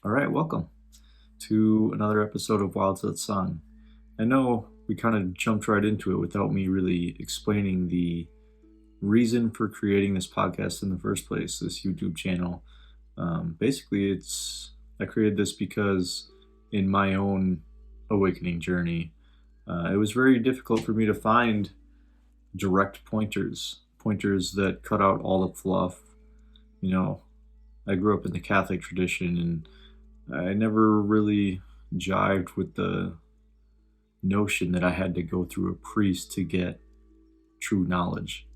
All right, welcome to another episode of Wild Satsang. I know we kind of jumped right into it without me really explaining the reason for creating this podcast in the first place, this YouTube channel. Basically, I created this because in my own awakening journey, it was very difficult for me to find direct pointers that cut out all the fluff. You know, I grew up in the Catholic tradition and I never really jived with the notion that I had to go through a priest to get true knowledge.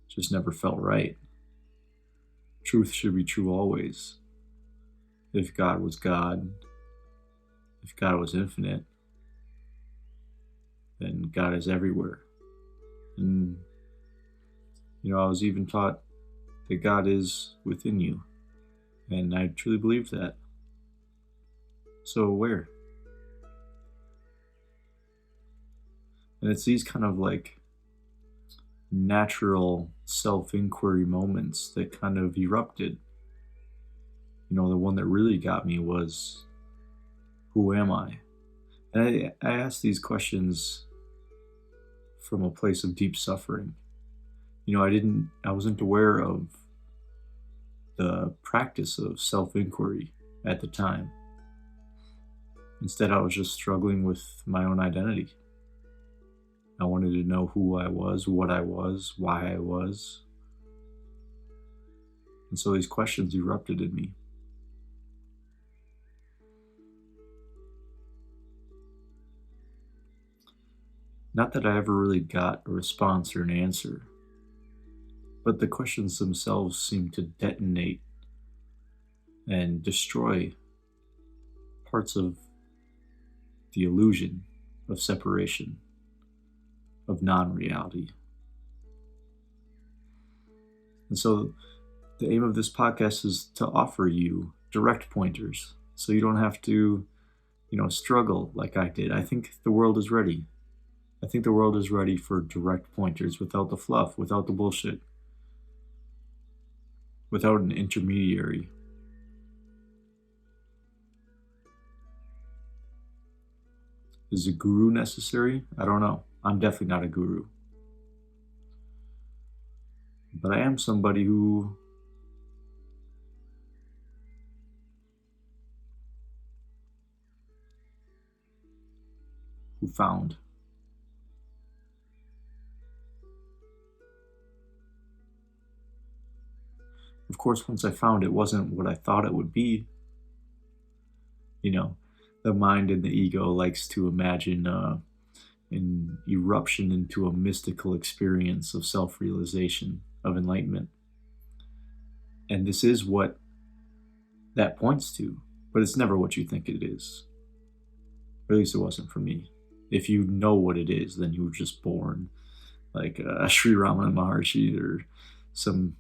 Just never felt right. Truth should be true always. If God was God, if God was infinite, then God is everywhere. And, I was even taught that God is within you. And I truly believe that. So where? And it's these kind of like natural self-inquiry moments that kind of erupted. The one that really got me was, who am I? And I asked these questions from a place of deep suffering. I wasn't aware of the practice of self-inquiry at the time. Instead, I was just struggling with my own identity. I wanted to know who I was, what I was, why I was. And so these questions erupted in me. Not that I ever really got a response or an answer, but the questions themselves seemed to detonate and destroy parts of the illusion of separation, of non-reality. And so the aim of this podcast is to offer you direct pointers so you don't have to, struggle like I did. I think the world is ready. I think the world is ready for direct pointers without the fluff, without the bullshit, without an intermediary. Is a guru necessary? I don't know. I'm definitely not a guru. But I am somebody who found. Of course, once I found, it wasn't what I thought it would be. The mind and the ego likes to imagine an eruption into a mystical experience of self-realization, of enlightenment. And this is what that points to, but it's never what you think it is. Or at least it wasn't for me. If you know what it is, then you were just born like Sri Ramana Maharshi or some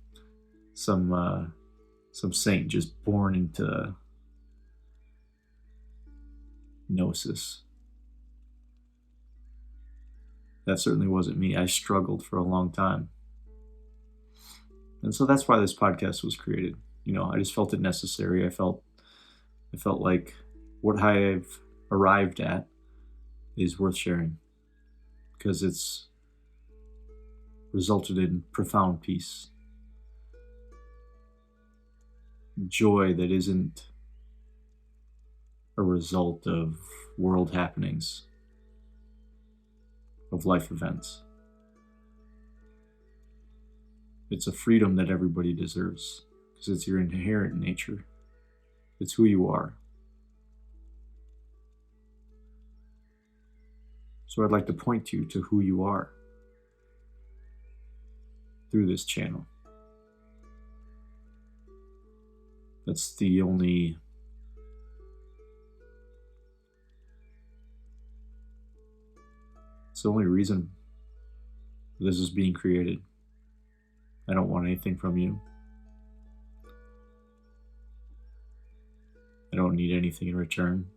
saint just born into gnosis. That certainly wasn't me. I struggled for a long time. And so that's why this podcast was created. I just felt it necessary. I felt like what I've arrived at is worth sharing because it's resulted in profound peace. Joy that isn't a result of world happenings, of life events. It's a freedom that everybody deserves because it's your inherent nature. It's who you are. So I'd like to point you to who you are through this channel. That's the only reason this is being created. I don't want anything from you. I don't need anything in return.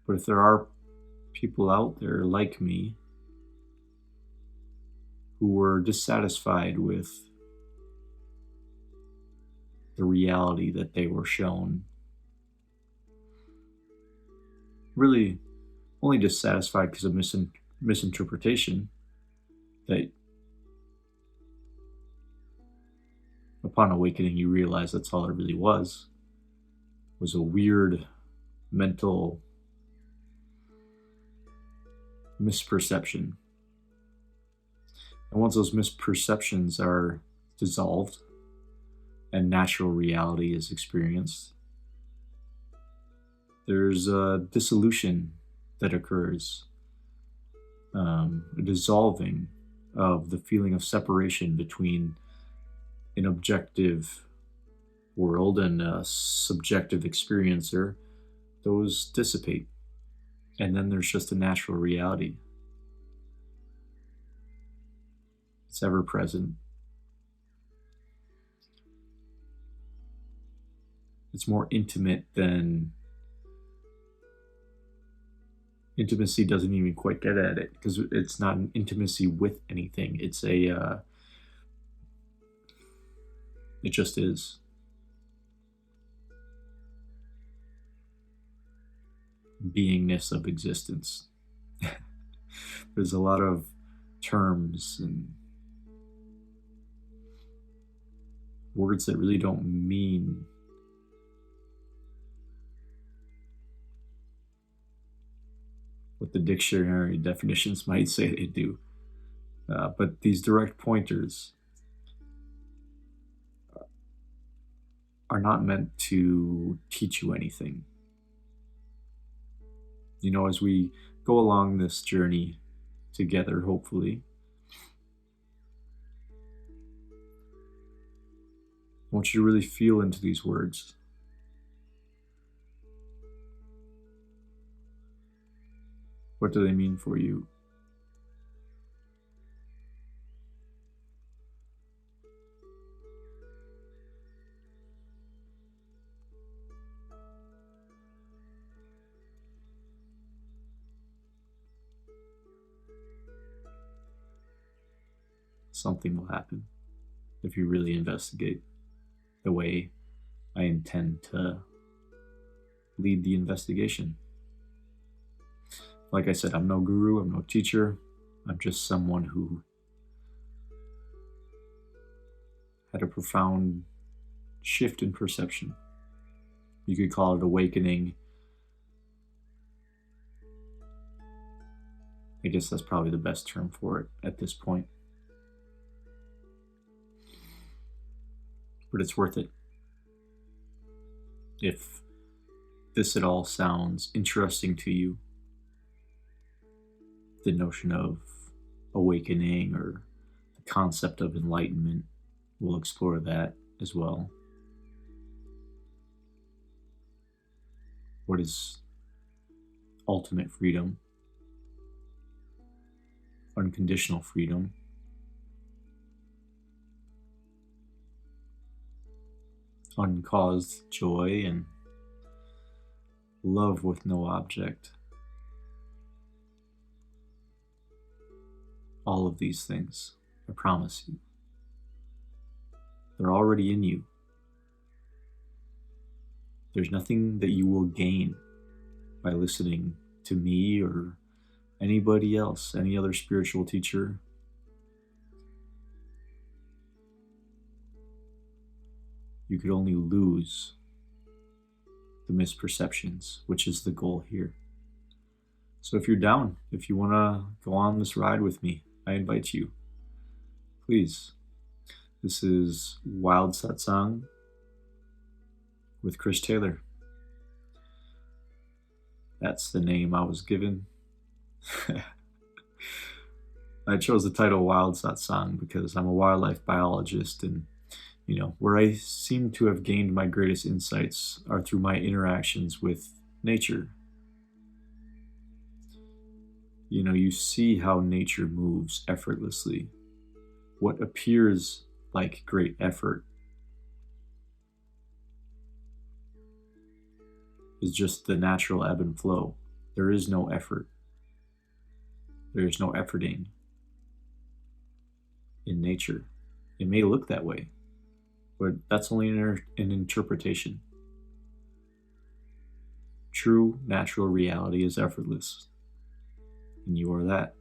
But if there are people out there like me who were dissatisfied with the reality that they were shown, really only dissatisfied because of misinterpretation, that upon awakening you realize that's all it really was a weird mental misperception. And once those misperceptions are dissolved and natural reality is experienced, there's a dissolution that occurs, a dissolving of the feeling of separation between an objective world and a subjective experiencer. Those dissipate, and then there's just a natural reality. It's ever present. It's more intimate than intimacy doesn't even quite get at it, because it's not an intimacy with anything. It's it just is. Beingness of existence. There's a lot of terms and words that really don't mean what the dictionary definitions might say they do. But these direct pointers are not meant to teach you anything. You know, as we go along this journey together, hopefully, I want you to really feel into these words. What do they mean for you? Something will happen if you really investigate the way I intend to lead the investigation. Like I said, I'm no guru, I'm no teacher. I'm just someone who had a profound shift in perception. You could call it awakening. I guess that's probably the best term for it at this point. But it's worth it. If this at all sounds interesting to you, the notion of awakening or the concept of enlightenment, we'll explore that as well. What is ultimate freedom? Unconditional freedom? Uncaused joy and love with no object. All of these things, I promise you, they're already in you. There's nothing that you will gain by listening to me or anybody else, any other spiritual teacher. You could only lose the misperceptions, which is the goal here. So if you're down, if you want to go on this ride with me, I invite you. Please. This is Wild Satsang with Chris Taylor. That's the name I was given. I chose the title Wild Satsang because I'm a wildlife biologist, and where I seem to have gained my greatest insights are through my interactions with nature. You see how nature moves effortlessly. What appears like great effort is just the natural ebb and flow. There is no effort. There is no efforting in nature. It may look that way, but that's only an interpretation. True natural reality is effortless, and you are that.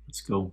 Let's go.